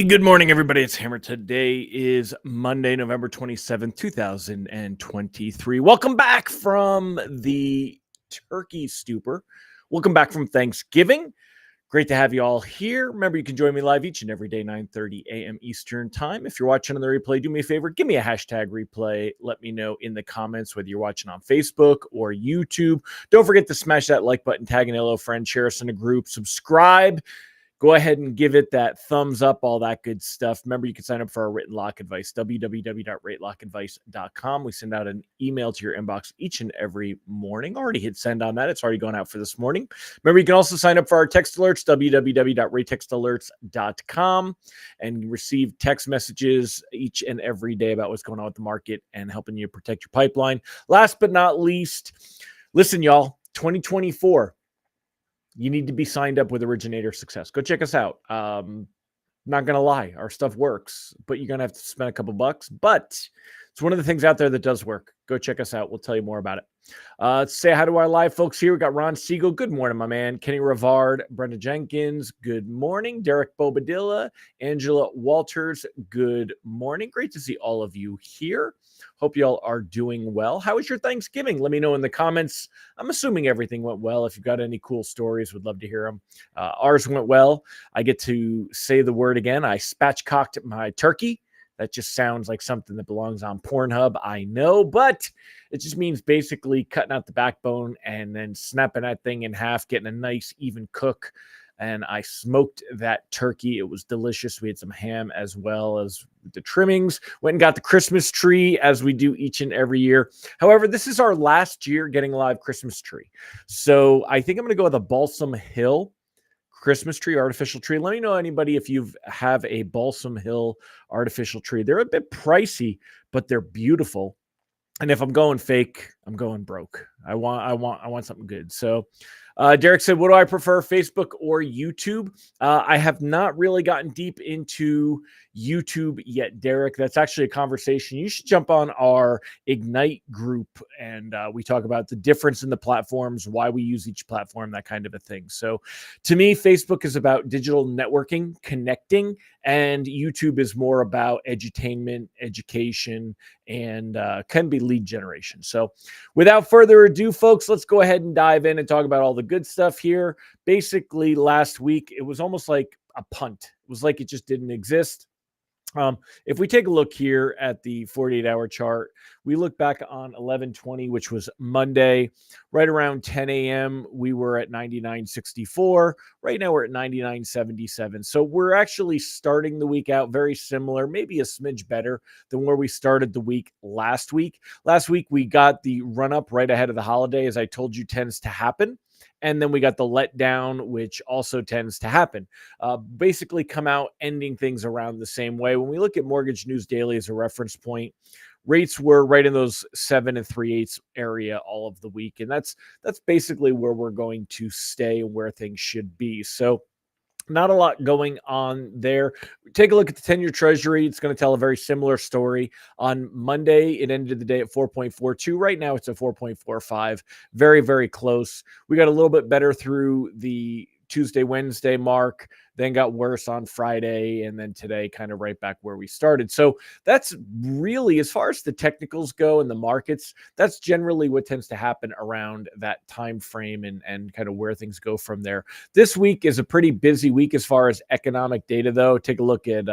Hey, good morning, everybody. It's Hammer. Today is Monday, November 27th, 2023. Welcome back from the turkey stupor. Welcome back from Thanksgiving. Great to have you all here. Remember, you can join me live each and every day, 9:30 a.m. Eastern time. If you're watching on the replay, do me a favor, give me a hashtag replay. Let me know in the comments whether you're watching on Facebook or YouTube. Don't forget to smash that like button, tag an hello friend, share us in a group, subscribe. Go ahead and give it that thumbs up, all that good stuff. Remember, you can sign up for our written lock advice, www.ratelockadvice.com. We send out an email to your inbox each and every morning. Already hit send on that. It's already gone out for this morning. Remember, you can also sign up for our text alerts, www.ratetextalerts.com, and receive text messages each and every day about what's going on with the market and helping you protect your pipeline. Last but not least, listen, y'all, 2024. You need to be signed up with Originator Success. Go check us out. Not going to lie, our stuff works, but you're going to have to spend a couple bucks. But it's one of the things out there that does work. Go check us out. We'll tell you more about it. Let's say hi to our live folks here. We got Ron Siegel. Good morning, my man. Kenny Rivard, Brenda Jenkins. Good morning. Derek Bobadilla, Angela Walters. Good morning. Great to see all of you here. Hope y'all are doing well. How was your Thanksgiving? Let me know in the comments. I'm assuming everything went well. If you've got any cool stories, would love to hear them. Ours went well. I get to say the word again. I spatchcocked my turkey. That just sounds like something that belongs on Pornhub, I know, but it just means basically cutting out the backbone and then snapping that thing in half, getting a nice even cook. And I smoked that turkey. It was delicious. We had some ham as well as the trimmings. Went and got the Christmas tree as we do each and every year. However, this is our last year getting a live Christmas tree. So I think I'm going to go with a Balsam Hill Christmas tree, artificial tree. Let me know, anybody, if you have a Balsam Hill artificial tree. They're a bit pricey, but they're beautiful. And if I'm going fake, I'm going broke. I want something good. So Derek said, what do I prefer, Facebook or YouTube? I have not really gotten deep into YouTube yet, Derek. That's actually a conversation. You should jump on our Ignite group, and we talk about the difference in the platforms, why we use each platform, that kind of a thing. So to me, Facebook is about digital networking, connecting, and YouTube is more about edutainment, education, and can be lead generation. So without further ado, folks, let's go ahead and dive in and talk about all the good stuff here. Basically, last week, it was almost like a punt. It was like it just didn't exist. If we take a look here at the 48-hour chart, we look back on 11/20, which was Monday, right around 10 a.m. We were at 99.64. Right now we're at 99.77. So we're actually starting the week out very similar, maybe a smidge better than where we started the week last week. Last week we got the run up right ahead of the holiday, as I told you tends to happen. And then we got the letdown, which also tends to happen. Basically come out ending things around the same way. When we look at Mortgage News Daily as a reference point, rates were right in those 7 3/8 area all of the week. And that's basically where we're going to stay and where things should be. So not a lot going on there. Take a look at the 10-year Treasury. It's going to tell a very similar story. On Monday, it ended the day at 4.42. Right now, it's at 4.45. Very, very close. We got a little bit better through the Tuesday, Wednesday mark, then got worse on Friday, and then today kind of right back where we started. So that's really, as far as the technicals go and the markets, that's generally what tends to happen around that time frame and kind of where things go from there. This week is a pretty busy week as far as economic data, though. Take a look at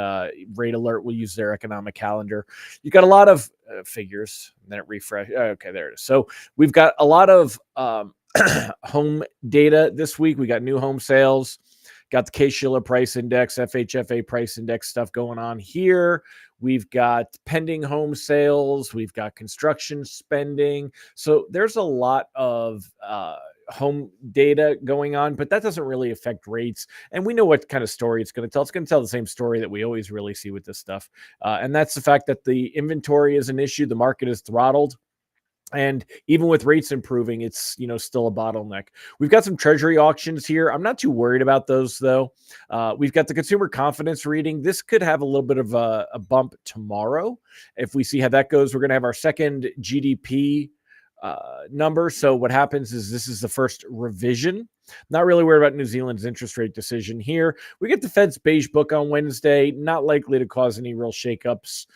Rate Alert. We'll use their economic calendar. You got a lot of figures, and then it refresh. Okay, there it is. So we've got a lot of home data this week. We got new home sales, got the Case-Shiller price index, FHFA price index stuff going on here. We've got pending home sales. We've got construction spending. So there's a lot of home data going on, but that doesn't really affect rates. And we know what kind of story it's going to tell. It's going to tell the same story that we always really see with this stuff. And that's the fact that the inventory is an issue. The market is throttled. And even with rates improving, it's, still a bottleneck. We've got some treasury auctions here. I'm not too worried about those, though. We've got the consumer confidence reading. This could have a little bit of a bump tomorrow. If we see how that goes, we're going to have our second GDP number. So what happens is this is the first revision. Not really worried about New Zealand's interest rate decision here. We get the Fed's beige book on Wednesday, not likely to cause any real shakeups.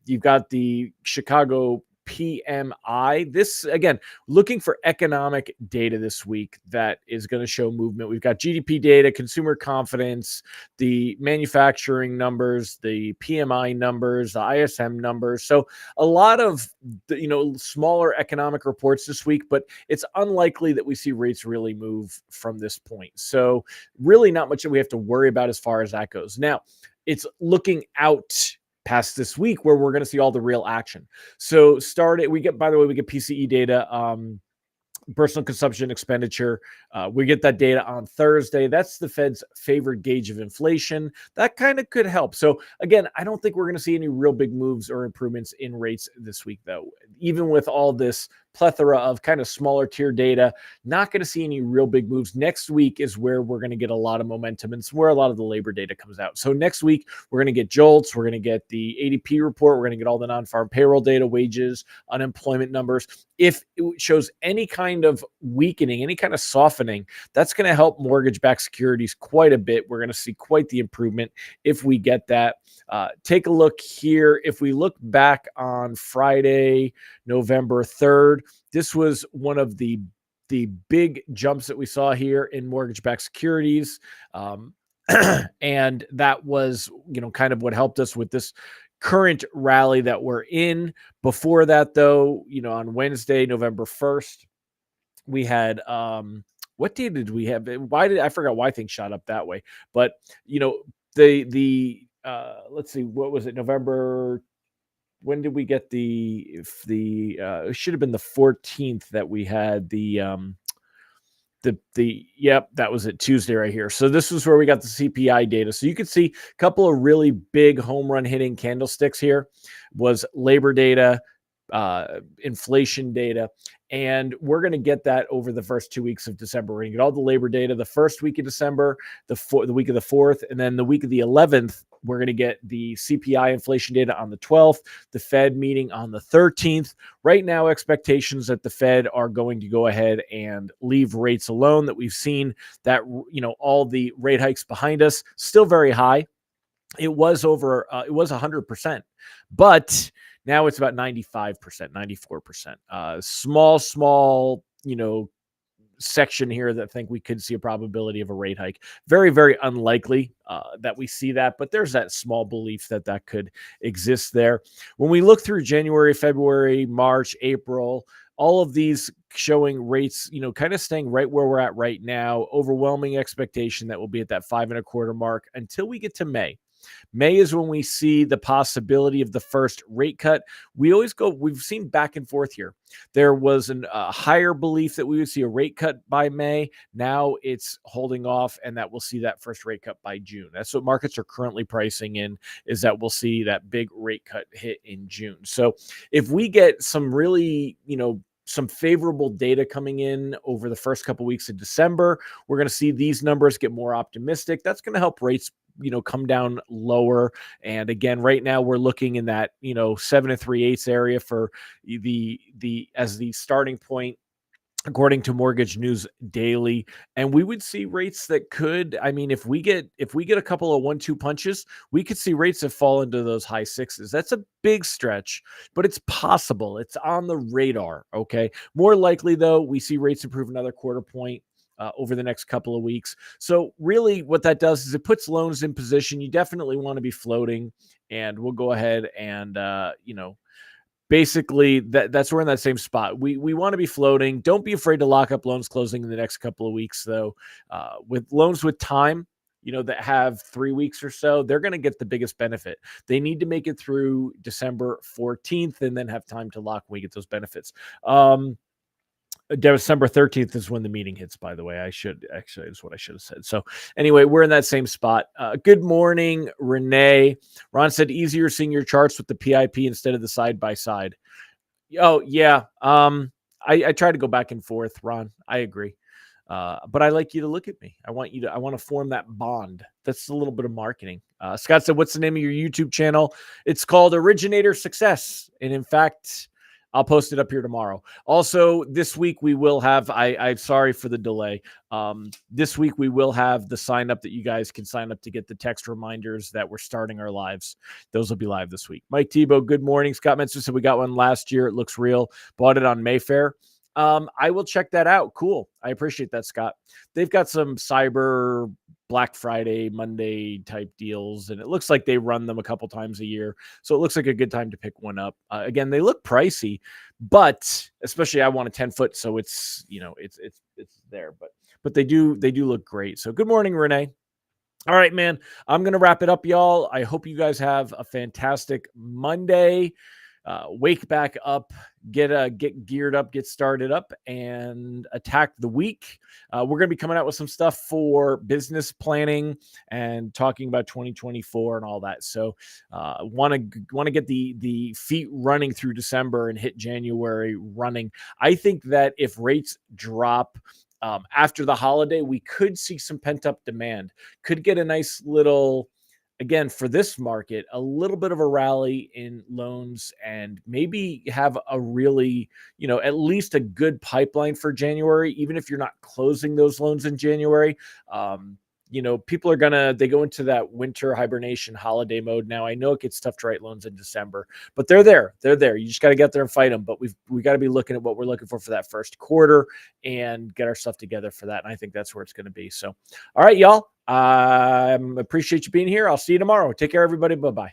You've got the Chicago PMI. This, again, looking for economic data this week that is going to show movement. We've got GDP data, consumer confidence, the manufacturing numbers, the PMI numbers, the ISM numbers. So a lot of smaller economic reports this week, but it's unlikely that we see rates really move from this point. So really not much that we have to worry about as far as that goes. Now, it's looking out past this week where we're going to see all the real action. So we get PCE data, personal consumption expenditure. We get that data on Thursday. That's the Fed's favorite gauge of inflation. That kind of could help. So again, I don't think we're going to see any real big moves or improvements in rates this week, though. Even with all this plethora of kind of smaller tier data, not going to see any real big moves. Next week is where we're going to get a lot of momentum, and it's where a lot of the labor data comes out. So next week, we're going to get JOLTS, we're going to get the ADP report, we're going to get all the non-farm payroll data, wages, unemployment numbers. If it shows any kind of weakening, any kind of softening, that's going to help mortgage-backed securities quite a bit. We're going to see quite the improvement if we get that. Take a look here. If we look back on Friday, November 3rd, this was one of the big jumps that we saw here in mortgage-backed securities. And that was, kind of what helped us with this current rally that we're in. Before that, though, on Wednesday, November 1st, we had, what day did we have? I forgot why things shot up that way, but let's see, what was it? November. When did we get it should have been the 14th that we had that was it, Tuesday right here. So this was where we got the CPI data. So you could see a couple of really big home run hitting candlesticks here. Was labor data, inflation data, and we're going to get that over the first 2 weeks of December. We're going to get all the labor data the first week of December, the week of the 4th, and then the week of the 11th, we're going to get the CPI inflation data on the 12th, the Fed meeting on the 13th. Right now, expectations that the Fed are going to go ahead and leave rates alone, that we've seen that, all the rate hikes behind us, still very high. It was 100%, but now it's about 95%, 94%. Small, section here that think we could see a probability of a rate hike. Very, very unlikely that we see that, but there's that small belief that could exist there. When we look through January, February, March, April, all of these showing rates, kind of staying right where we're at right now. Overwhelming expectation that we'll be at that 5.25 mark until we get to May. May is when we see the possibility of the first rate cut. We've seen back and forth here. There was a higher belief that we would see a rate cut by May. Now it's holding off, and that we'll see that first rate cut by June. That's what markets are currently pricing in, is that we'll see that big rate cut hit in June. So if we get some really, some favorable data coming in over the first couple weeks of December, we're going to see these numbers get more optimistic. That's going to help rates come down lower. And again, right now we're looking in that 7 3/8 area for as the starting point, according to Mortgage News Daily. And we would see rates that could, if we get a couple of 1-2 punches, we could see rates that fall into those high 6s. That's a big stretch, but it's possible. It's on the radar. Okay. More likely though, we see rates improve another 1/4 point over the next couple of weeks. So really what that does is it puts loans in position. You definitely want to be floating, and we'll go ahead and, basically that's we're in that same spot. We want to be floating. Don't be afraid to lock up loans closing in the next couple of weeks, though. With loans with time, that have 3 weeks or so, they're going to get the biggest benefit. They need to make it through December 14th and then have time to lock when we get those benefits. December 13th is when the meeting hits, by the way. Is what I should have said. So anyway, we're in that same spot. Good morning, Renee. Ron said, easier seeing your charts with the PIP instead of the side-by-side. Oh, yeah. I try to go back and forth, Ron. I agree. But I like you to look at me. I want to form that bond. That's a little bit of marketing. Scott said, what's the name of your YouTube channel? It's called Originator Success. And in fact, I'll post it up here tomorrow. Also, this week we will have, I'm sorry for the delay. This week we will have the sign up that you guys can sign up to get the text reminders that we're starting our lives. Those will be live this week. Mike Tebow, good morning. Scott Menson said we got one last year. It looks real. Bought it on Mayfair. I will check that out. Cool. I appreciate that, Scott. They've got some cyber Black Friday, Monday type deals, and it looks like they run them a couple times a year. So it looks like a good time to pick one up. Again, they look pricey, but especially I want a 10-foot, so it's, it's there, but they do look great. So good morning, Renee. All right, man. I'm going to wrap it up, y'all. I hope you guys have a fantastic Monday. Wake back up, get geared up, get started up, and attack the week. We're going to be coming out with some stuff for business planning and talking about 2024 and all that. So want to get the feet running through December and hit January running. I think that if rates drop after the holiday, we could see some pent up demand, could get a nice little, again, for this market, a little bit of a rally in loans, and maybe have a really, at least a good pipeline for January, even if you're not closing those loans in January. People are they go into that winter hibernation holiday mode now. I know it gets tough to write loans in December, but they're there. You just got to get there and fight them. But we got to be looking at what we're looking for that first quarter and get our stuff together for that. And I think that's where it's going to be. So, all right, y'all. Appreciate you being here. I'll see you tomorrow. Take care, everybody. Bye-bye.